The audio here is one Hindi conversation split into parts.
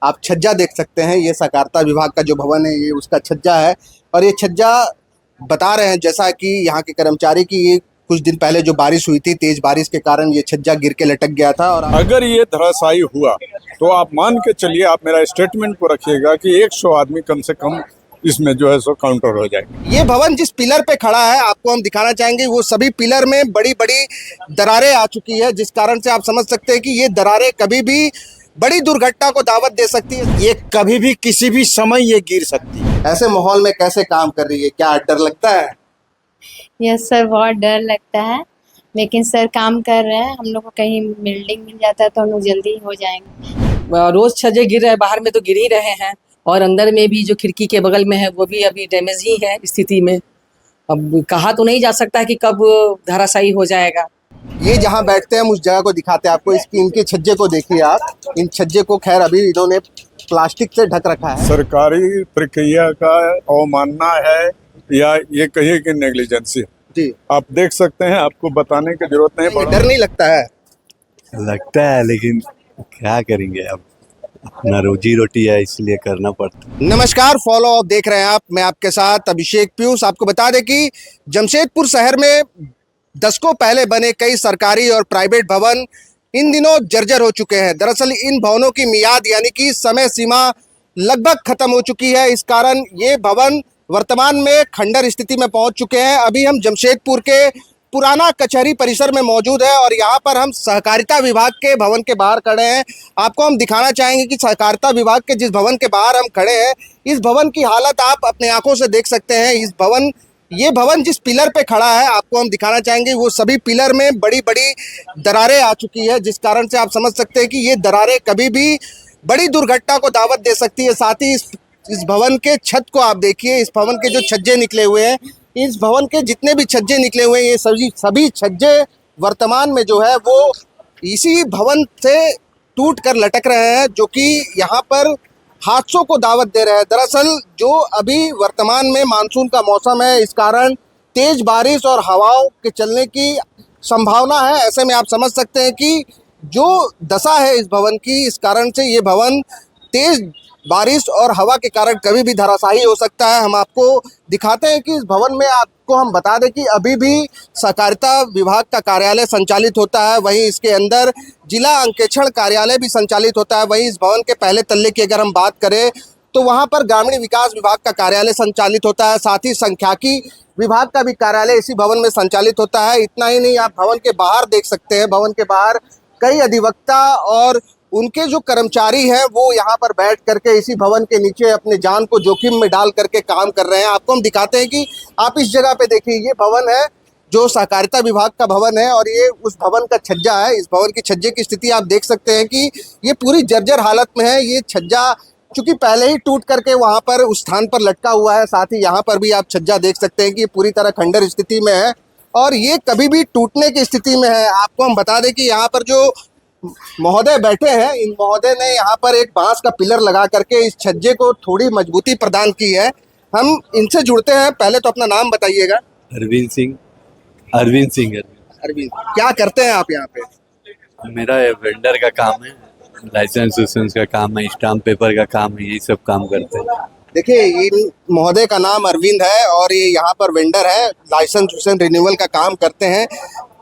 आप छज्जा देख सकते हैं, ये सहकारिता विभाग का जो भवन है ये उसका छज्जा है। और ये छज्जा बता रहे हैं जैसा कि यहाँ के कर्मचारी की ये कुछ दिन पहले जो बारिश हुई थी, तेज बारिश के कारण ये छज्जा गिर के लटक गया था। और अगर ये धराशायी हुआ तो आप मान के चलिए, आप मेरा स्टेटमेंट को रखिएगा कि 100 आदमी कम से कम इसमें जो है सो काउंटर हो जाएगी। ये भवन जिस पिलर पे खड़ा है आपको हम दिखाना चाहेंगे, वो सभी पिलर में बड़ी बड़ी दरारें आ चुकी है, जिस कारण से आप समझ सकते हैं कि ये दरारें कभी भी बड़ी दुर्घटना को दावत दे सकती है। ये कभी भी किसी भी समय ये गिर सकती है। ऐसे माहौल में कैसे काम कर रही है, क्या डर लगता है? यस सर, बहुत डर लगता है, लेकिन सर काम कर रहे हैं। हम लोग को कहीं बिल्डिंग मिल जाता है तो हम लोग जल्दी हो जाएंगे। रोज छज्जे गिर रहे हैं, बाहर में तो गिर ही रहे हैं और अंदर में भी जो खिड़की के बगल में है वो भी अभी डैमेज ही है स्थिति में। अब कहा तो नहीं जा सकता है कि कब धराशायी हो जाएगा। ये जहाँ बैठते हैं हम उस जगह को दिखाते हैं आपको। इनके छज्जे को देखिए आप। इन छज्जे को खैर अभी इन्होंने प्लास्टिक से ढक रखा है। सरकारी प्रक्रिया का अवमानना है या ये कहिए कि नेग्लिजेंसी जी, आप देख सकते हैं, आपको बताने की जरूरत नहीं। डर नहीं लगता है? लगता है, लेकिन क्या करेंगे, अब अपना रोजी रोटी है इसलिए करना पड़ता है। नमस्कार, फॉलो देख रहे हैं आप, मैं आपके साथ अभिषेक पीयूष। आपको बता दें कि जमशेदपुर शहर में दशकों पहले बने कई सरकारी और प्राइवेट भवन इन दिनों जर्जर हो चुके हैं। दरअसल इन भवनों की मियाद यानी कि समय सीमा लगभग खत्म हो चुकी है। इस कारण ये भवन वर्तमान में खंडर स्थिति में पहुंच चुके हैं। अभी हम जमशेदपुर के पुराना कचहरी परिसर में मौजूद है और यहाँ पर हम सहकारिता विभाग के भवन के बाहर खड़े हैं। आपको हम दिखाना चाहेंगे कि सहकारिता विभाग के जिस भवन के बाहर हम खड़े हैं, इस भवन की हालत आप अपने आंखों से देख सकते हैं। ये भवन जिस पिलर पे खड़ा है आपको हम दिखाना चाहेंगे, वो सभी पिलर में बड़ी बड़ी दरारें आ चुकी है, जिस कारण से आप समझ सकते हैं कि ये दरारें कभी भी बड़ी दुर्घटना को दावत दे सकती है। साथ ही इस भवन के छत को आप देखिए, इस भवन के जो छज्जे निकले हुए हैं, इस भवन के जितने भी छज्जे निकले हुए हैं, ये सभी छज्जे वर्तमान में जो है वो इसी भवन से टूट कर लटक रहे हैं, जो कि यहाँ पर हादसों को दावत दे रहे हैं। दरअसल जो अभी वर्तमान में मानसून का मौसम है, इस कारण तेज बारिश और हवाओं के चलने की संभावना है। ऐसे में आप समझ सकते हैं कि जो दशा है इस भवन की, इस कारण से ये भवन तेज बारिश और हवा के कारण कभी भी धराशायी हो सकता है। हम आपको दिखाते हैं कि इस भवन में आपको हम बता दें कि अभी भी सहकारिता विभाग का कार्यालय संचालित होता है, वहीं इसके अंदर जिला अंकेक्षण कार्यालय भी संचालित होता है। वहीं इस भवन के पहले तल्ले की अगर हम बात करें तो वहाँ पर ग्रामीण विकास विभाग का कार्यालय संचालित होता है। साथ ही सांख्यिकी विभाग का भी कार्यालय इसी भवन में संचालित होता है। इतना ही नहीं, आप भवन के बाहर देख सकते हैं, भवन के बाहर कई अधिवक्ता और उनके जो कर्मचारी हैं वो यहाँ पर बैठ करके इसी भवन के नीचे अपने जान को जोखिम में डाल करके काम कर रहे हैं। आपको हम दिखाते हैं कि आप इस जगह पे देखिए, ये भवन है जो सहकारिता विभाग का भवन है और ये उस भवन का छज्जा है। इस भवन की छज्जे की स्थिति आप देख सकते हैं कि ये पूरी जर्जर हालत में है। ये छज्जा चूंकि पहले ही टूट करके वहाँ पर उस स्थान पर लटका हुआ है। साथ ही यहाँ पर भी आप छज्जा देख सकते हैं कि ये पूरी तरह खंडर स्थिति में है और ये कभी भी टूटने की स्थिति में है। आपको हम बता दें कि यहाँ पर जो महोदय बैठे हैं, इन महोदय ने यहाँ पर एक बांस का पिलर लगा करके इस छज्जे को थोड़ी मजबूती प्रदान की है। हम इनसे जुड़ते हैं। पहले तो अपना नाम बताइएगा। अरविंद सिंह। अरविंद, क्या करते हैं आप यहाँ पे? मेरा वेंडर का काम है, लाइसेंस वाइसेंस का काम है, स्टाम्प पेपर का काम है, यही सब काम करते हैं। देखिए, इन महोदय का नाम अरविंद है और ये यहाँ पर वेंडर है, लाइसेंस वाइसेंस रिन्यूअल का काम करते हैं।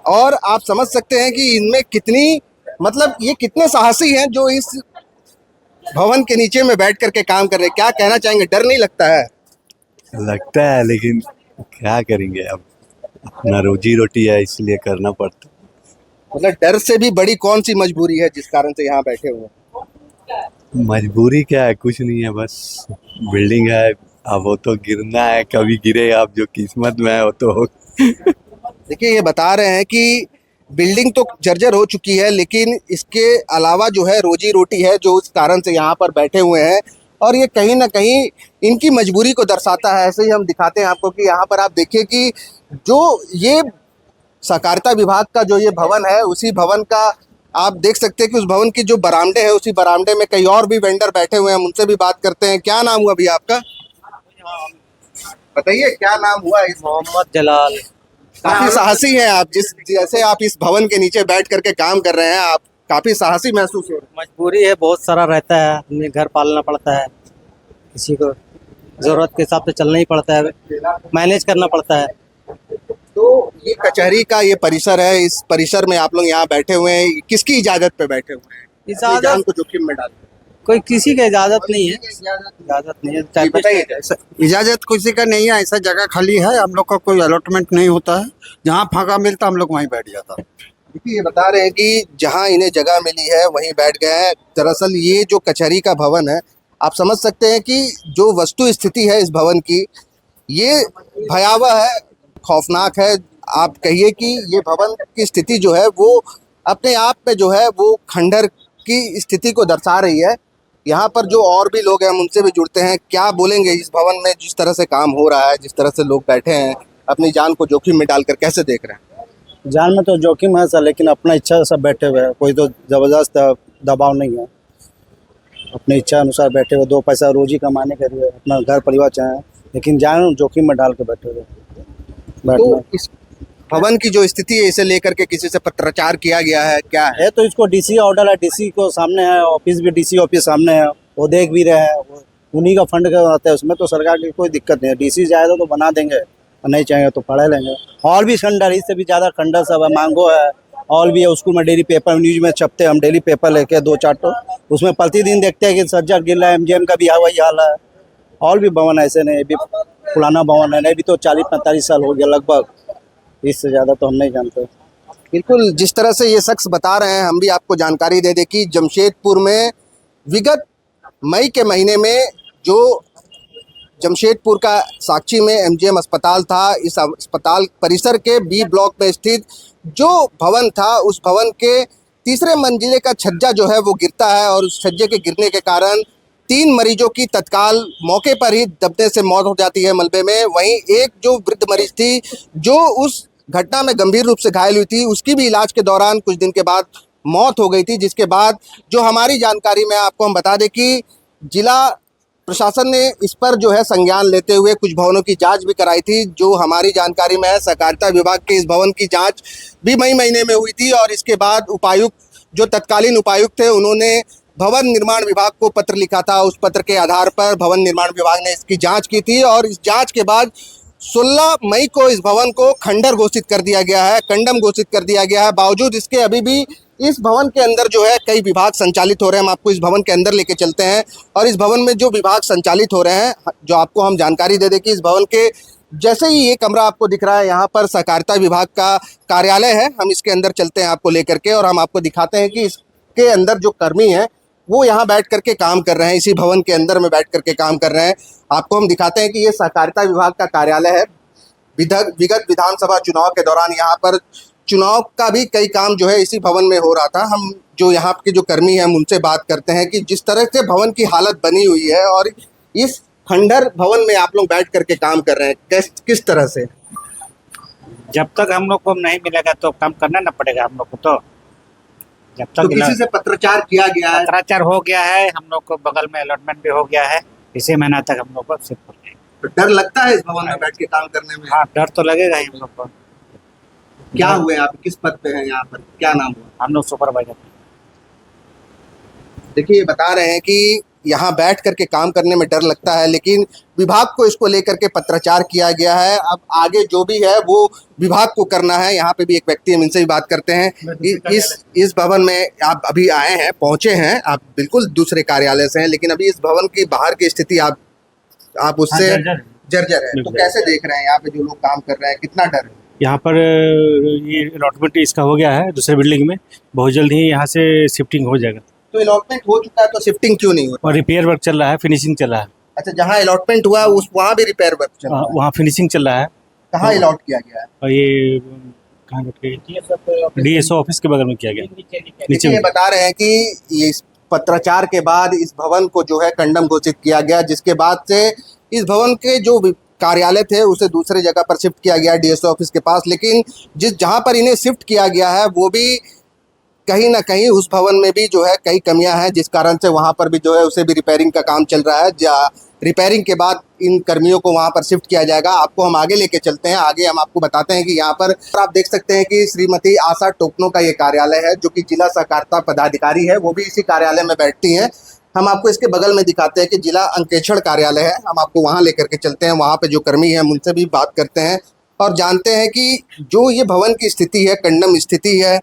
और आप समझ सकते हैं कि इनमें कितनी ये कितने साहसी हैं जो इस भवन के नीचे में बैठ करके काम कर रहे हैं। क्या कहना चाहेंगे, डर नहीं लगता है? लगता है, लेकिन क्या करेंगे, अब अपना रोजी रोटी है इसलिए करना पड़ता है। डर से भी बड़ी कौन सी मजबूरी है जिस कारण से यहाँ बैठे हुए हैं? मजबूरी क्या है, कुछ नहीं है, बस बिल्डिंग है, अब वो तो गिरना है, कभी गिरे, अब जो किस्मत में है वो तो देखिए, ये बता रहे हैं कि बिल्डिंग तो जर्जर हो चुकी है, लेकिन इसके अलावा जो है रोजी रोटी है, जो उस कारण से यहाँ पर बैठे हुए हैं और ये कहीं ना कहीं इनकी मजबूरी को दर्शाता है। ऐसे ही हम दिखाते हैं आपको कि यहाँ पर आप देखिए कि जो ये सहकारिता विभाग का जो ये भवन है, उसी भवन का आप देख सकते हैं कि उस भवन की जो बरामदे है, उसी बरामदे में कई और भी वेंडर बैठे हुए हैं। हम उनसे भी बात करते हैं। क्या नाम हुआ भैया आपका? बताइए, क्या नाम हुआ? मोहम्मद जलाल। काफी साहसी हैं आप, जैसे आप इस भवन के नीचे बैठ करके काम कर रहे हैं। आप काफी साहसी महसूस हो रहा मजबूरी है, बहुत सारा रहता है, हमें घर पालना पड़ता है, किसी को जरूरत के हिसाब से चलना ही पड़ता है, मैनेज करना पड़ता है। है। तो ये कचहरी का ये परिसर है, इस परिसर में आप लोग यहाँ बैठे हुए हैं, किसकी इजाजत पे बैठे हुए हैं? अपनी जान इजाजत को जोखिम में डाल कोई किसी की इजाजत नहीं है, इजाजत नहीं है। जी, बताइए जरा। इजाजत किसी का नहीं है, ऐसा जगह खाली है, हम लोग का कोई अलॉटमेंट नहीं होता है, जहाँ फाका मिलता हम लोग वहीं बैठ जाता है। देखिए, ये बता रहे हैं कि जहां इन्हें जगह मिली है वहीं बैठ गए हैं। दरअसल ये जो कचहरी का भवन है, आप समझ सकते हैं कि जो वस्तु स्थिति है इस भवन की, ये भयावह है, खौफनाक है। आप कहिए कि ये भवन की स्थिति जो है वो अपने आप में जो है वो खंडर की स्थिति को दर्शा रही है। यहाँ पर जो और भी लोग हैं हम उनसे भी जुड़ते हैं। क्या बोलेंगे इस भवन में जिस तरह से काम हो रहा है, जिस तरह से लोग बैठे हैं, अपनी जान को जोखिम में डालकर कैसे देख रहे हैं? जान में तो जोखिम है सर, लेकिन अपना इच्छा से सब बैठे हुए हैं, कोई तो जबरदस्त दबाव नहीं है, अपनी इच्छा अनुसार बैठे हुए, दो पैसा रोजी कमाने के लिए अपना घर परिवार चाहें, लेकिन जान जोखिम में डाल के बैठे हुए तो इस भवन की जो स्थिति है इसे लेकर के किसी से पत्राचार किया गया है, क्या है? है तो इसको डीसी ऑर्डर है, डीसी को सामने है, ऑफिस भी डीसी ऑफिस सामने है, वो देख भी रहे हैं, उन्हीं का फंड का आता है, उसमें तो सरकार की कोई दिक्कत नहीं है। डीसी जाएगा तो बना देंगे और नहीं चाहेंगे तो पढ़ा लेंगे। और भी खंडर, इससे भी ज़्यादा खंडर सब है, मांगो है, और भी है। स्कूल में डेली पेपर न्यूज में छपते हैं, हम डेली पेपर लेके 2-4 तो उसमें प्रतिदिन देखते हैं कि सज्जा गिर रहा है, MGM का भी वही हाल है। और भी भवन ऐसे नहीं, भी पुराना भवन है, नहीं भी तो 40-45 साल हो गया लगभग, इससे ज़्यादा तो हम नहीं जानते। बिल्कुल, जिस तरह से ये शख्स बता रहे हैं हम भी आपको जानकारी दे दें कि जमशेदपुर में विगत मई के महीने में जो जमशेदपुर का साक्षी में MGM अस्पताल था, इस अस्पताल परिसर के B ब्लॉक में स्थित जो भवन था, उस भवन के तीसरे मंजिले का छज्जा जो है वो गिरता है और उस छज्जे के गिरने के कारण 3 मरीजों की तत्काल मौके पर ही दबने से मौत हो जाती है मलबे में। वहीं एक जो वृद्ध मरीज थी जो उस घटना में गंभीर रूप से घायल हुई थी, उसकी भी इलाज के दौरान कुछ दिन के बाद मौत हो गई थी, जिसके बाद जो हमारी जानकारी में आपको हम बता दें कि जिला प्रशासन ने इस पर जो है संज्ञान लेते हुए कुछ भवनों की जांच भी कराई थी। जो हमारी जानकारी में है, सहकारिता विभाग के इस भवन की जांच भी मई महीने में हुई थी और इसके बाद उपायुक्त, जो तत्कालीन उपायुक्त थे, उन्होंने भवन निर्माण विभाग को पत्र लिखा था। उस पत्र के आधार पर भवन निर्माण विभाग ने इसकी जांच की थी और इस जांच के बाद 16 मई को इस भवन को खंडर घोषित कर दिया गया है, कंडम घोषित कर दिया गया है। बावजूद इसके अभी भी इस भवन के अंदर जो है कई विभाग संचालित हो रहे हैं। हम आपको इस भवन के अंदर लेके चलते हैं और इस भवन में जो विभाग संचालित हो रहे हैं, जो आपको हम जानकारी दे दें कि इस भवन के जैसे ही ये कमरा आपको दिख रहा है, यहाँ पर सहकारिता विभाग का कार्यालय है। हम इसके अंदर चलते हैं आपको लेकर के और हम आपको दिखाते हैं कि इसके अंदर जो कर्मी हैं वो यहाँ बैठ करके काम कर रहे हैं, इसी भवन के अंदर में बैठ करके काम कर रहे हैं। आपको हम दिखाते हैं कि ये सहकारिता विभाग का कार्यालय है। विगत विधानसभा चुनाव के दौरान यहाँ पर चुनाव का भी कई काम जो है इसी भवन में हो रहा था। हम जो यहाँ के जो कर्मी हैं हम उनसे बात करते हैं कि जिस तरह से भवन की हालत बनी हुई है और इस खंडर भवन में आप लोग बैठ करके काम कर रहे हैं, किस तरह से? जब तक हम लोग को नहीं मिलेगा तो काम करना ना पड़ेगा हम लोग को। तो जब तक तो किसी से पत्राचार किया गया है? पत्राचार हो गया है, हम लोग को बगल में अलॉटमेंट भी हो गया है, इसी महीना तक हम लोग को शिफ्ट हो जाएगा। तो डर लगता है इस भवन में बैठ के काम करने में? हाँ, डर तो लगेगा ही हम लोग को। क्या हुए आप, किस पद पे हैं यहाँ पर, क्या नाम हुआ? हम लोग सुपरवाइजर। देखिए, ये बता रहे हैं कि यहाँ बैठ करके काम करने में डर लगता है, लेकिन विभाग को इसको लेकर के पत्राचार किया गया है। अब आगे जो भी है वो विभाग को करना है। यहाँ पे भी एक व्यक्ति, हम इनसे भी बात करते हैं। इस भवन में आप अभी आए हैं, पहुँचे हैं, आप बिल्कुल दूसरे कार्यालय से हैं, लेकिन अभी इस भवन की बाहर की स्थिति आप उससे जर्जर है, तो कैसे देख रहे हैं यहाँ पे जो लोग काम कर रहे हैं, कितना डर है? यहाँ पर ये अलॉटमेंट इसका हो गया है दूसरे बिल्डिंग में, बहुत जल्द ही यहाँ से शिफ्टिंग हो जाएगा। तो अलॉटमेंट हो चुका है तो शिफ्टिंग क्यों नहीं हुआ? और रिपेयर वर्क चल रहा है, फिनिशिंग चल रहा है। अच्छा, जहाँ अलॉटमेंट हुआ उस वहाँ भी रिपेयर वर्क चल रहा है? वहाँ फिनिशिंग चल रहा है। कहाँ अलॉट किया गया है? और ये कहाँ DSO ऑफिस के बगल में किया गया नीचे। ये बता रहे हैं कि ये पत्राचार के बाद इस भवन को जो है कंडम घोषित किया गया, जिसके बाद से इस भवन के जो कार्यालय थे उसे दूसरे जगह पर शिफ्ट किया गया DSO ऑफिस के पास। लेकिन जहाँ पर इन्हें शिफ्ट किया गया है वो भी कहीं ना कहीं उस भवन में भी जो है कई कमियां हैं, जिस कारण से वहां पर भी जो है उसे भी रिपेयरिंग का काम चल रहा है। रिपेयरिंग के बाद इन कर्मियों को वहां पर शिफ्ट किया जाएगा। आपको हम आगे लेके चलते हैं। आगे हम आपको बताते हैं कि यहाँ पर आप देख सकते हैं कि श्रीमती आशा टोपनो का ये कार्यालय है, जो कि जिला सहकारिता पदाधिकारी है, वो भी इसी कार्यालय में बैठती हैं। हम आपको इसके बगल में दिखाते हैं कि जिला अंकेक्षण कार्यालय है। हम आपको वहाँ लेकर के चलते हैं। वहाँ पे जो कर्मी हैं उनसे भी बात करते हैं और जानते हैं कि जो ये भवन की स्थिति है, कंडम स्थिति है,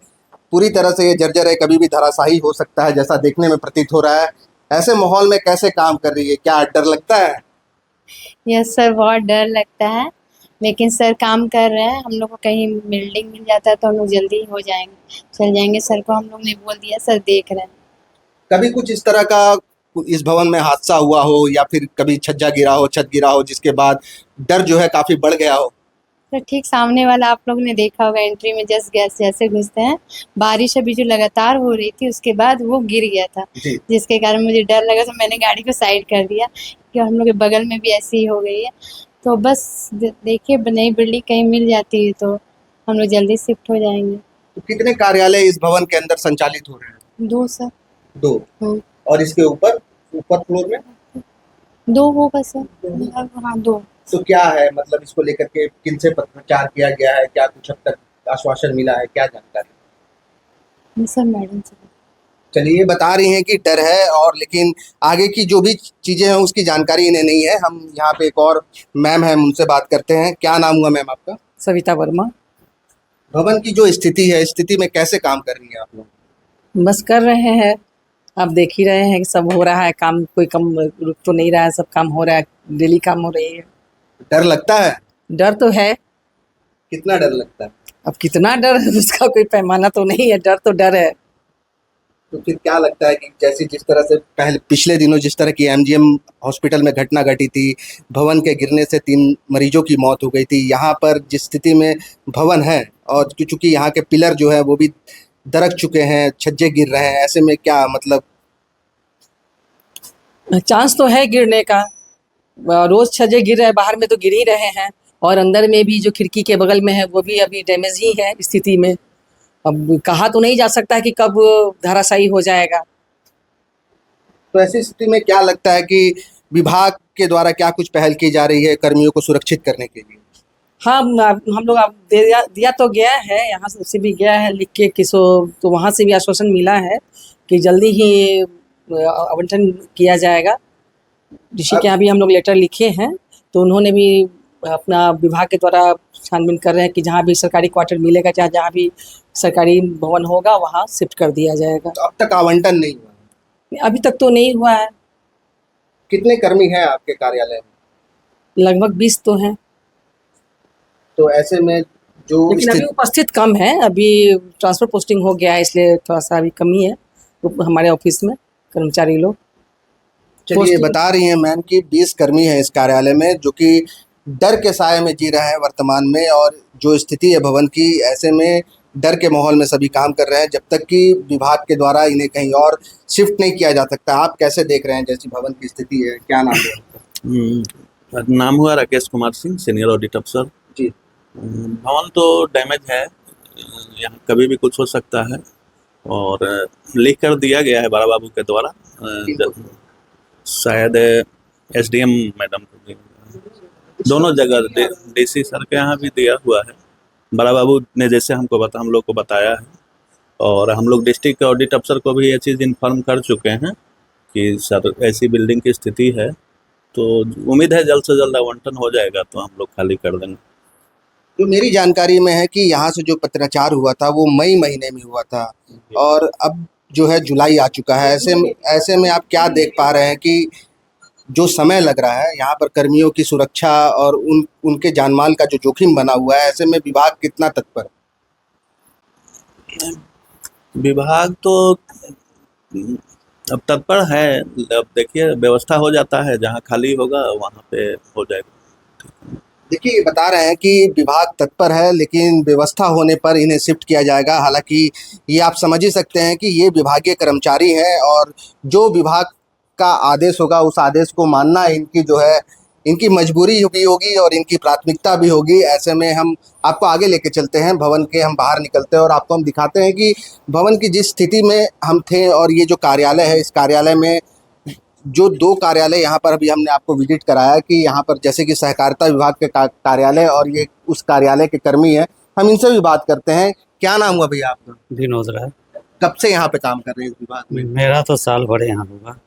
पूरी तरह से ये जर्जर है, कभी भी धराशायी हो सकता है जैसा देखने में प्रतीत हो रहा है। ऐसे माहौल में कैसे काम कर रही है, क्या डर लगता है? यस सर, बहुत डर लगता है, लेकिन सर काम कर रहे हैं। हम लोग को कहीं बिल्डिंग मिल जाता है तो हम लोग जल्दी हो जाएंगे, चल जाएंगे। सर को हम लोग ने बोल दिया, सर देख रहे हैं। कभी कुछ इस तरह का इस भवन में हादसा हुआ हो या फिर कभी छज्जा गिरा हो, छत गिरा हो, जिसके बाद डर जो है काफी बढ़ गया हो? तो ठीक सामने वाला आप लोग ने देखा होगा, एंट्री में जस्ट गैस जैसे घुसते हैं, बारिश अभी जो लगातार हो रही थी उसके बाद वो गिर गया था, जी। जिसके कारण मुझे डर लगा तो मैंने गाड़ी को साइड कर दिया कि हम लोग के बगल में भी ऐसी ही हो गई है। तो बस देखिए, नई बिल्डिंग कहीं मिल जाती है तो हम लोग जल्दी शिफ्ट हो जाएंगे। तो कितने कार्यालय इस भवन के अंदर संचालित हो रहे हैं? 2 सर। 2। और इसके ऊपर फ्लोर में 2 होगा सर। हाँ 2। तो क्या है, मतलब इसको लेकर के किनसे पत्रचार किया गया है, क्या कुछ अब तक आश्वासन मिला है, क्या जानकारी? सर मैडम से। चलिए, ये बता रही हैं कि डर है, और लेकिन आगे की जो भी चीजें हैं उसकी जानकारी इन्हें नहीं है। हम यहाँ पे एक और मैम है, उनसे बात करते हैं। क्या नाम हुआ मैम आपका? सविता वर्मा। भवन की जो स्थिति है, स्थिति में कैसे काम कर रही है आप लोग? बस कर रहे हैं, आप देख ही रहे हैं कि सब हो रहा है काम, कोई कम रुक तो नहीं रहा है, सब काम हो रहा है, डेली काम हो रही है। डर लगता है? डर तो है। कितना डर लगता है? अब कितना डर है उसका कोई पैमाना तो नहीं है, डर तो डर है। तो फिर क्या लगता है कि जैसे जिस तरह से पिछले दिनों जिस तरह की एमजीएम हॉस्पिटल में घटना घटी थी, भवन के गिरने से 3 मरीजों की मौत हो गई थी, यहाँ पर जिस स्थिति में भवन है और चूंकि यहाँ के पिलर जो है वो भी दरक चुके हैं, छज्जे गिर रहे हैं, ऐसे में क्या मतलब? चांस तो है गिरने का, रोज छज्जे गिर रहे हैं, बाहर में तो गिर ही रहे हैं, और अंदर में भी जो खिड़की के बगल में है वो भी अभी डैमेज ही है स्थिति में। अब कहा तो नहीं जा सकता है कि कब धराशायी हो जाएगा। तो ऐसी स्थिति में क्या लगता है कि विभाग के द्वारा क्या कुछ पहल की जा रही है कर्मियों को सुरक्षित करने के लिए? हाँ, हम लोग अब दिया तो गया है, यहाँ से भी गया है लिख के किसो, तो वहाँ से भी आश्वासन मिला है कि जल्दी ही आवंटन किया जाएगा। ऋषि के यहाँ भी हम लोग लेटर लिखे हैं, तो उन्होंने भी अपना विभाग के द्वारा छानबीन कर रहे हैं कि जहाँ भी सरकारी क्वार्टर मिलेगा, चाहे जहाँ भी सरकारी भवन होगा वहाँ शिफ्ट कर दिया जाएगा। तो अब तक आवंटन नहीं हुआ? अभी तक तो नहीं हुआ है। कितने कर्मी हैं आपके कार्यालय में? लगभग 20 तो हैं, तो ऐसे में जो लेकिन अभी उपस्थित कम है, अभी ट्रांसफर पोस्टिंग हो गया है, इसलिए थोड़ा सा अभी कमी है हमारे ऑफिस में कर्मचारी लोग। चलिए, बता रही हैं मैम कि 20 कर्मी हैं इस कार्यालय में, जो कि डर के साए में जी रहे हैं वर्तमान में, और जो स्थिति है भवन की, ऐसे में डर के माहौल में सभी काम कर रहे हैं जब तक कि विभाग के द्वारा इन्हें कहीं और शिफ्ट नहीं किया जा सकता। आप कैसे देख रहे हैं जैसी भवन की स्थिति है? क्या नाम है? नाम हुआ राकेश कुमार सिंह, सीनियर ऑडिट अफसर जी। भवन तो डैमेज है, यहाँ कभी भी कुछ हो सकता है, और लिख कर दिया गया है बड़ा बाबू के द्वारा, शायद एसडीएम मैडम को, दोनों जगह डीसी सर के यहाँ भी दिया हुआ है। बड़ा बाबू ने जैसे हम लोग को बताया है, और हम लोग डिस्ट्रिक्ट ऑडिट अफसर को भी ये चीज़ इन्फॉर्म कर चुके हैं कि सर ऐसी बिल्डिंग की स्थिति है, तो उम्मीद है जल्द से जल्द आवंटन हो जाएगा तो हम लोग खाली कर देंगे। जो मेरी जानकारी में है कि यहाँ से जो पत्राचार हुआ था वो मई महीने में हुआ था, और अब जो है जुलाई आ चुका है। ऐसे में आप क्या देख पा रहे हैं कि जो समय लग रहा है यहाँ पर कर्मियों की सुरक्षा और उनके जानमाल का जो जोखिम बना हुआ है, ऐसे में विभाग कितना तत्पर? विभाग तो अब तत्पर है, अब देखिए व्यवस्था हो जाता है, जहाँ खाली होगा वहाँ पे हो जाएगा। देखिए, ये बता रहे हैं कि विभाग तत्पर है, लेकिन व्यवस्था होने पर इन्हें शिफ्ट किया जाएगा। हालांकि ये आप समझ ही सकते हैं कि ये विभागीय कर्मचारी हैं, और जो विभाग का आदेश होगा उस आदेश को मानना इनकी जो है इनकी मजबूरी भी होगी और इनकी प्राथमिकता भी होगी। ऐसे में हम आपको आगे लेके चलते हैं, भवन के हम बाहर निकलते हैं और आपको हम दिखाते हैं कि भवन की जिस स्थिति में हम थे और ये जो कार्यालय है, इस कार्यालय में जो 2 कार्यालय यहाँ पर अभी हमने आपको विजिट कराया कि यहाँ पर जैसे कि सहकारिता विभाग के कार्यालय और ये उस कार्यालय के कर्मी हैं। हम इनसे भी बात करते हैं। क्या नाम हुआ भैया आपका? विनोद राय। कब से यहाँ पे काम कर रहे हैं इस विभाग में? मेरा तो साल भर यहाँ होगा।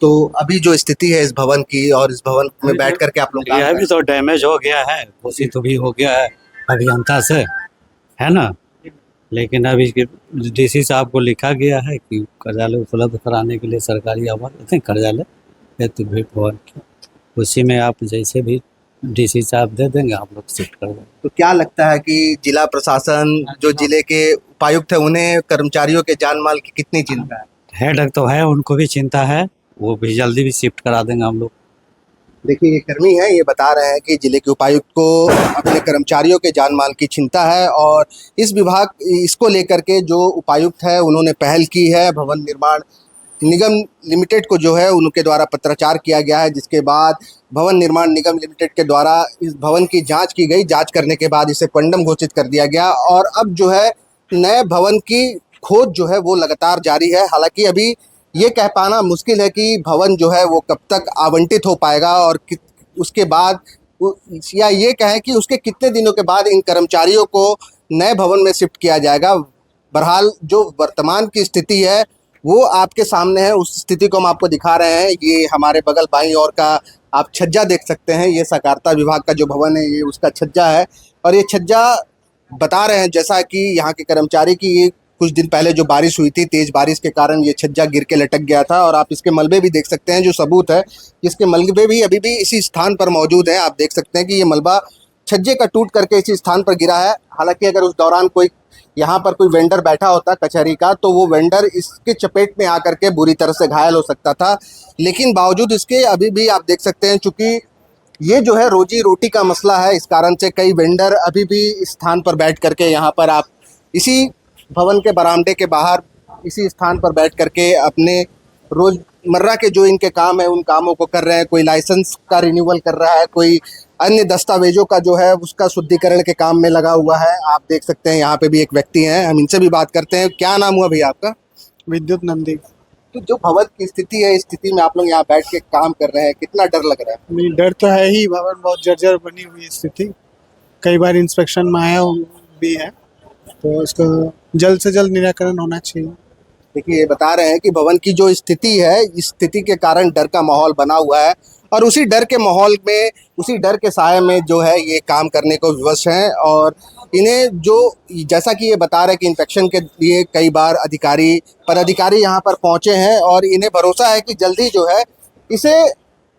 तो अभी जो स्थिति है इस भवन की और इस भवन में बैठ करके आप लोग काम यह कर भी तो डैमेज हो गया है, घोषित भी हो गया है अभियंता से, है ना। लेकिन अभी डीसी साहब को लिखा गया है कि कार्यालय उपलब्ध कराने के लिए सरकारी आवास कार्यालय हेतु भेंट भवन की, उसी में आप जैसे भी डीसी साहब दे देंगे, आप लोग शिफ्ट कर देंगे। तो क्या लगता है कि जिला प्रशासन, जो जिले के उपायुक्त है, उन्हें कर्मचारियों के जान माल की कितनी चिंता है? हेड तो है, उनको भी चिंता है, वो भी जल्दी भी शिफ्ट करा देंगे हम लोग। देखिए ये कर्मी है, ये बता रहे हैं कि जिले के उपायुक्त को अपने कर्मचारियों के जान माल की चिंता है और इस विभाग इसको लेकर के जो उपायुक्त है उन्होंने पहल की है। भवन निर्माण निगम लिमिटेड को जो है उनके द्वारा पत्राचार किया गया है, जिसके बाद भवन निर्माण निगम लिमिटेड के द्वारा इस भवन की जांच की गई। जांच करने के बाद इसे पंडम घोषित कर दिया गया और अब जो है नए भवन की खोज जो है वो लगातार जारी है। हालांकि अभी ये कह पाना मुश्किल है कि भवन जो है वो कब तक आवंटित हो पाएगा और उसके बाद या ये कहें कि उसके कितने दिनों के बाद इन कर्मचारियों को नए भवन में शिफ्ट किया जाएगा। बहरहाल जो वर्तमान की स्थिति है वो आपके सामने है, उस स्थिति को हम आपको दिखा रहे हैं। ये हमारे बगल बाईं ओर का आप छज्जा देख सकते हैं, ये सहकारिता विभाग का जो भवन है ये उसका छज्जा है और ये छज्जा बता रहे हैं जैसा कि यहाँ के कर्मचारी की ये कुछ दिन पहले जो बारिश हुई थी, तेज बारिश के कारण ये छज्जा गिर के लटक गया था और आप इसके मलबे भी देख सकते हैं। जो सबूत है इसके मलबे भी अभी भी इसी स्थान पर मौजूद है। आप देख सकते हैं कि ये मलबा छज्जे का टूट करके इसी स्थान पर गिरा है। हालांकि अगर उस दौरान कोई यहाँ पर कोई वेंडर बैठा होता कचहरी का तो वो वेंडर इसके चपेट में आकर के बुरी तरह से घायल हो सकता था, लेकिन बावजूद इसके अभी भी आप देख सकते हैं चूँकि ये जो है रोजी रोटी का मसला है, इस कारण से कई वेंडर अभी भी इस स्थान पर बैठ करके यहाँ पर आप इसी भवन के बरामदे के बाहर इसी स्थान पर बैठ करके अपने रोजमर्रा के जो इनके काम है उन कामों को कर रहे हैं। कोई लाइसेंस का रिन्यूअल कर रहा है, कोई अन्य दस्तावेजों का जो है उसका शुद्धिकरण के काम में लगा हुआ है। आप देख सकते हैं यहाँ पे भी एक व्यक्ति हैं, हम इनसे भी बात करते हैं। क्या नाम हुआ भैया आपका? विद्युत नंदी। तो जो भवन की स्थिति है, इस स्थिति में आप लोग यहाँ बैठ के काम कर रहे हैं, कितना डर लग रहा है? नहीं, डर तो है ही, भवन बहुत जर्जर बनी हुई स्थिति, कई बार इंस्पेक्शन में आया भी है, तो इसका जल्द से जल्द निराकरण होना चाहिए। देखिए ये बता रहे हैं कि भवन की जो स्थिति है, इस स्थिति के कारण डर का माहौल बना हुआ है और उसी डर के माहौल में, उसी डर के साए में जो है ये काम करने को विवश हैं और इन्हें जो जैसा कि ये बता रहे हैं कि इंस्पेक्शन के लिए कई बार पदाधिकारी यहाँ पर पहुँचे हैं और इन्हें भरोसा है कि जल्दी जो है इसे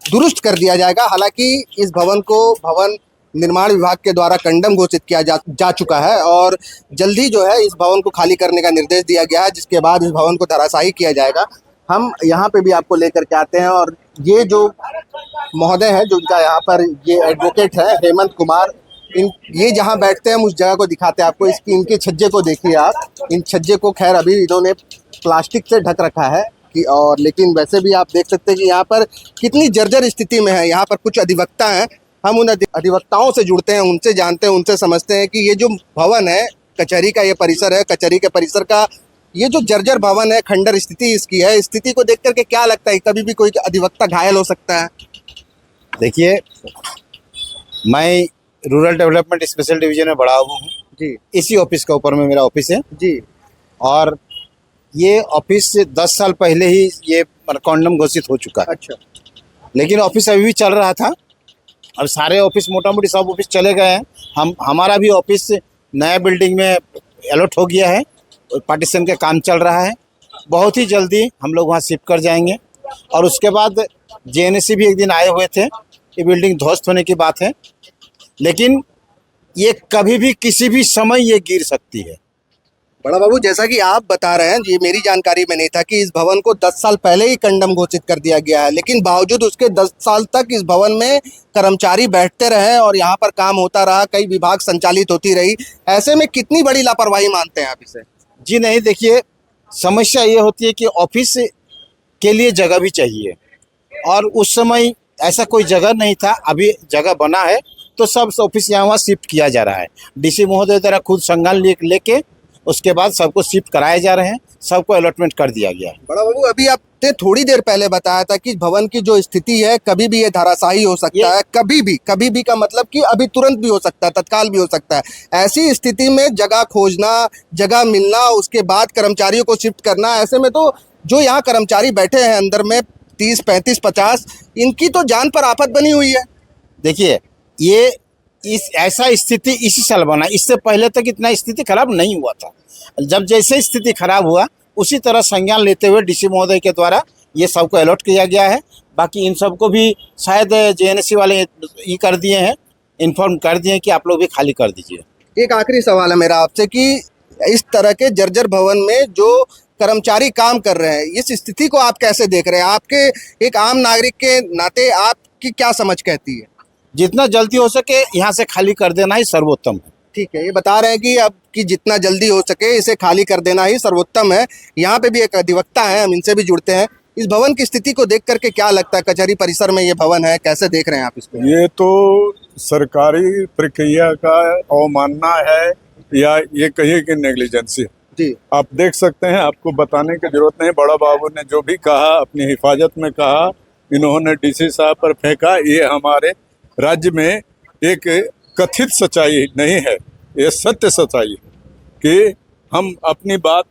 दुरुस्त कर दिया जाएगा। हालांकि इस भवन को भवन निर्माण विभाग के द्वारा कंडम घोषित किया जा चुका है और जल्दी जो है इस भवन को खाली करने का निर्देश दिया गया है, जिसके बाद इस भवन को धराशायी किया जाएगा। हम यहाँ पे भी आपको लेकर के आते हैं और ये जो महोदय है जो इनका यहाँ पर ये एडवोकेट है हेमंत कुमार, ये जहाँ बैठते हैं हम उस जगह को दिखाते हैं आपको। इनके छज्जे को देखिए आप, इन छज्जे को खैर अभी इन्होंने प्लास्टिक से ढक रखा है कि और लेकिन वैसे भी आप देख सकते हैं कि यहाँ पर कितनी जर्जर स्थिति में है। यहाँ पर कुछ अधिवक्ता हैं, हम उन अधिवक्ताओं से जुड़ते हैं, उनसे जानते हैं, उनसे समझते हैं कि ये जो भवन है, कचहरी का ये परिसर है, कचहरी के परिसर का ये जो जर्जर भवन है, खंडर स्थिति इसकी है, स्थिति को देख करके क्या लगता है कभी भी कोई अधिवक्ता घायल हो सकता है? देखिए, मैं रूरल डेवलपमेंट स्पेशल डिवीजन में बड़ा हुआ हूँ जी, इसी ऑफिस के ऊपर में मेरा ऑफिस है जी। और ये ऑफिस 10 साल पहले ही ये कंडम घोषित हो चुका है। अच्छा, लेकिन ऑफिस अभी भी चल रहा था। अब सारे ऑफिस मोटा मोटी सब ऑफिस चले गए हैं। हमारा भी ऑफिस नया बिल्डिंग में अलॉट हो गया है, पार्टीशन का काम चल रहा है। बहुत ही जल्दी हम लोग वहाँ शिफ्ट कर जाएंगे और उसके बाद जेएनएससी भी एक दिन आए हुए थे। ये बिल्डिंग ध्वस्त होने की बात है, लेकिन ये कभी भी किसी भी समय ये गिर सकती है। बड़ा बाबू, जैसा कि आप बता रहे हैं, ये मेरी जानकारी में नहीं था कि इस भवन को 10 साल पहले ही कंडम घोषित कर दिया गया है, लेकिन बावजूद उसके 10 साल तक इस भवन में कर्मचारी बैठते रहे और यहाँ पर काम होता रहा, कई विभाग संचालित होती रही। ऐसे में कितनी बड़ी लापरवाही मानते हैं आप इसे? जी नहीं, देखिए समस्या ये होती है कि ऑफिस के लिए जगह भी चाहिए और उस समय ऐसा कोई जगह नहीं था, अभी जगह बना है तो सब ऑफिस यहाँ वहाँ शिफ्ट किया जा रहा है। डीसी महोदय द्वारा खुद संज्ञान लेके उसके बाद सबको शिफ्ट कराए जा रहे हैं, सबको अलॉटमेंट कर दिया गया है। बड़ा बाबू, अभी आपने थोड़ी देर पहले बताया था कि भवन की जो स्थिति है कभी भी ये धराशायी हो सकता है, कभी भी का मतलब कि अभी तुरंत भी हो सकता है, तत्काल भी हो सकता है। ऐसी स्थिति में जगह खोजना, जगह मिलना, उसके बाद कर्मचारियों को शिफ्ट करना, ऐसे में तो जो यहाँ कर्मचारी बैठे हैं अंदर में 30, 35, 50, इनकी तो जान पर आफत बनी हुई है। देखिए, ये ऐसा स्थिति इसी साल बना, इससे पहले तक इतना स्थिति खराब नहीं हुआ था। जब जैसे स्थिति खराब हुआ उसी तरह संज्ञान लेते हुए डीसी महोदय के द्वारा ये सबको अलॉट किया गया है। बाकी इन सबको भी शायद जेएनएससी वाले ये कर दिए हैं, इन्फॉर्म कर दिए हैं कि आप लोग भी खाली कर दीजिए। एक आखिरी सवाल है मेरा आपसे कि इस तरह के जर्जर भवन में जो कर्मचारी काम कर रहे हैं, इस स्थिति को आप कैसे देख रहे हैं? आपके एक आम नागरिक के नाते आपकी क्या समझ कहती है? जितना जल्दी हो सके यहाँ से खाली कर देना ही सर्वोत्तम है। ठीक है, ये बता रहे हैं कि अब कि जितना जल्दी हो सके इसे खाली कर देना ही सर्वोत्तम है। यहाँ पे भी एक अधिवक्ता है, हम इनसे भी जुड़ते हैं। इस भवन की स्थिति को देख करके क्या लगता है? कचहरी परिसर में ये भवन है, कैसे देख रहे हैं आप इसको? ये तो सरकारी प्रक्रिया का अवमानना है या ये कहिए कि नेग्लिजेंसी है। जी, आप देख सकते हैं, आपको बताने की जरूरत नहीं। बड़ा बाबू ने जो भी कहा अपनी हिफाजत में कहा, इन्होंने डीसी साहब पर फेंका। ये हमारे राज्य में एक कथित सच्चाई नहीं है, ये सत्य सच्चाई है कि हम अपनी बात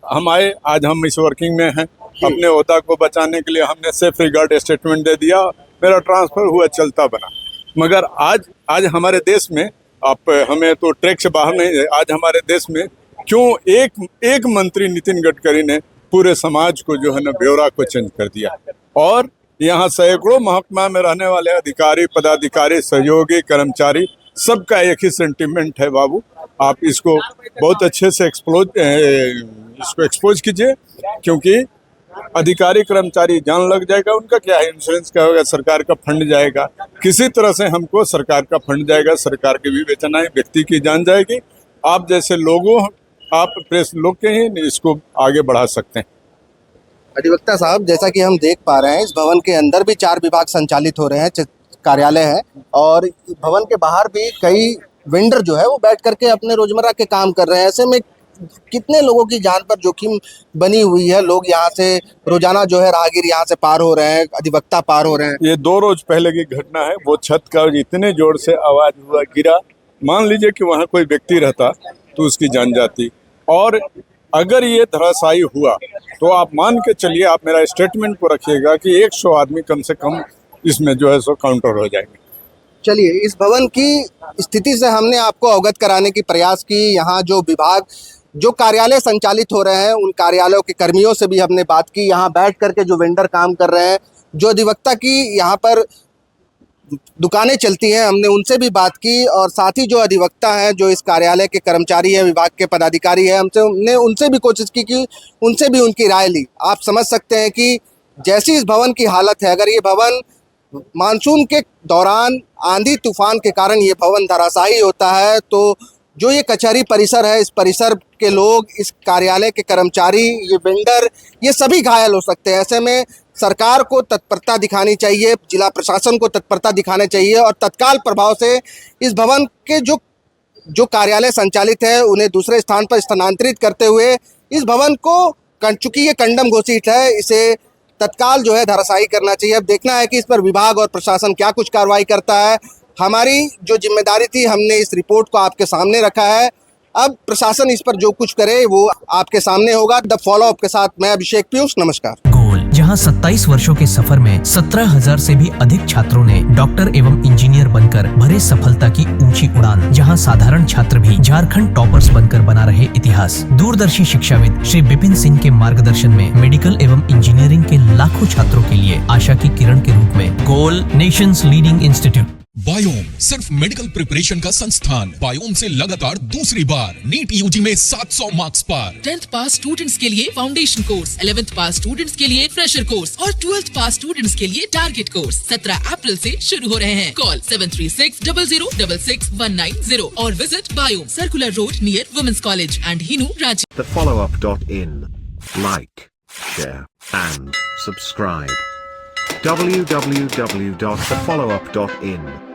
आज हम इस वर्किंग में हैं। अपने ओहदा को बचाने के लिए हमने सेफ रिगार्ड स्टेटमेंट दे दिया, मेरा ट्रांसफर हुआ, चलता बना। मगर आज हमारे देश में, आप हमें तो ट्रैक से बाहर नहीं है, आज हमारे देश में क्यों एक मंत्री नितिन गडकरी ने पूरे समाज को जो है ना ब्यौरा को चेंज कर दिया। और यहाँ सैकड़ों महकमा में रहने वाले अधिकारी, पदाधिकारी, सहयोगी, कर्मचारी, सबका एक ही सेंटिमेंट है। बाबू, आप इसको बहुत अच्छे से एक्सपोज कीजिए, क्योंकि अधिकारी कर्मचारी जान लग जाएगा, उनका क्या है, इंश्योरेंस क्या होगा, सरकार का फंड जाएगा, किसी तरह से हमको सरकार का फंड जाएगा, सरकार के विवेचना है, व्यक्ति की जान जाएगी। आप जैसे लोगों, आप प्रेस लोग के ही इसको आगे बढ़ा सकते हैं। अधिवक्ता साहब, जैसा कि हम देख पा रहे हैं, इस भवन के अंदर भी 4 विभाग संचालित हो रहे हैं, कार्यालय है, और भवन के बाहर भी कई वेंडर जो है वो बैठ करके अपने रोजमर्रा के काम कर रहे हैं। ऐसे में कितने लोगों की जान पर जोखिम बनी हुई है? लोग यहाँ से रोजाना जो है राहगीर यहाँ से पार हो रहे हैं, अधिवक्ता पार हो रहे हैं। ये 2 रोज पहले की घटना है। वो छत का इतने जोर से आवाज हुआ, गिरा, मान लीजिए कि वहाँ कोई व्यक्ति रहता तो उसकी जान जाती। और अगर ये धराशायी हुआ तो आप मान के चलिए, आप मेरा स्टेटमेंट को रखिएगा कि 100 आदमी कम से कम इसमें जो है सो काउंटर हो जाएंगे। चलिए, इस भवन की स्थिति से हमने आपको अवगत कराने की प्रयास की। यहाँ जो विभाग, जो कार्यालय संचालित हो रहे हैं, उन कार्यालयों के कर्मियों से भी हमने बात की। यहाँ बैठ करके जो वेंडर काम कर रहे हैं, जो अधिवक्ता की यहाँ पर दुकानें चलती हैं, हमने उनसे भी बात की। और साथ ही जो अधिवक्ता हैं, जो इस कार्यालय के कर्मचारी हैं, विभाग के पदाधिकारी हैं, हमने उनसे भी कोशिश की कि उनसे भी उनकी राय ली। आप समझ सकते हैं कि जैसी इस भवन की हालत है, अगर ये भवन मानसून के दौरान आंधी तूफान के कारण ये भवन धराशायी होता है, तो जो ये कचहरी परिसर है, इस परिसर के लोग, इस कार्यालय के कर्मचारी, ये वेंडर, ये सभी घायल हो सकते हैं। ऐसे में सरकार को तत्परता दिखानी चाहिए, जिला प्रशासन को तत्परता दिखानी चाहिए, और तत्काल प्रभाव से इस भवन के जो कार्यालय संचालित है उन्हें दूसरे स्थान पर स्थानांतरित करते हुए इस भवन को, चूंकि ये कंडम घोषित है, इसे तत्काल जो है धराशायी करना चाहिए। अब देखना है कि इस पर विभाग और प्रशासन क्या कुछ कार्रवाई करता है। हमारी जो जिम्मेदारी थी, हमने इस रिपोर्ट को आपके सामने रखा है। अब प्रशासन इस पर जो कुछ करे वो आपके सामने होगा। द फॉलो अप के साथ मैं अभिषेक पीयूष, नमस्कार। गोल, जहां 27 वर्षों के सफर में 17,000 से भी अधिक छात्रों ने डॉक्टर एवं इंजीनियर बनकर भरे सफलता की ऊंची उड़ान, जहां साधारण छात्र भी झारखंड टॉपर्स बनकर बना रहे इतिहास। दूरदर्शी शिक्षाविद श्री विपिन सिंह के मार्गदर्शन में मेडिकल एवं इंजीनियरिंग के लाखों छात्रों के लिए आशा की किरण के रूप में गोल, नेशंस लीडिंग इंस्टीट्यूट। बायोम सिर्फ मेडिकल प्रिपरेशन का संस्थान। बायोम से लगातार दूसरी बार नीट यूजी में 700 मार्क्स पार। 10th पास स्टूडेंट्स के लिए फाउंडेशन कोर्स, 11th पास स्टूडेंट्स के लिए फ्रेशर कोर्स और 12th पास स्टूडेंट्स के लिए टारगेट कोर्स 17 अप्रैल से शुरू हो रहे हैं। कॉल 7360066190 और विजिट बायोम, circular road near women's college and Hinoo, Ranchi. thefollowup.in. Like, share and subscribe. www.thefollowup.in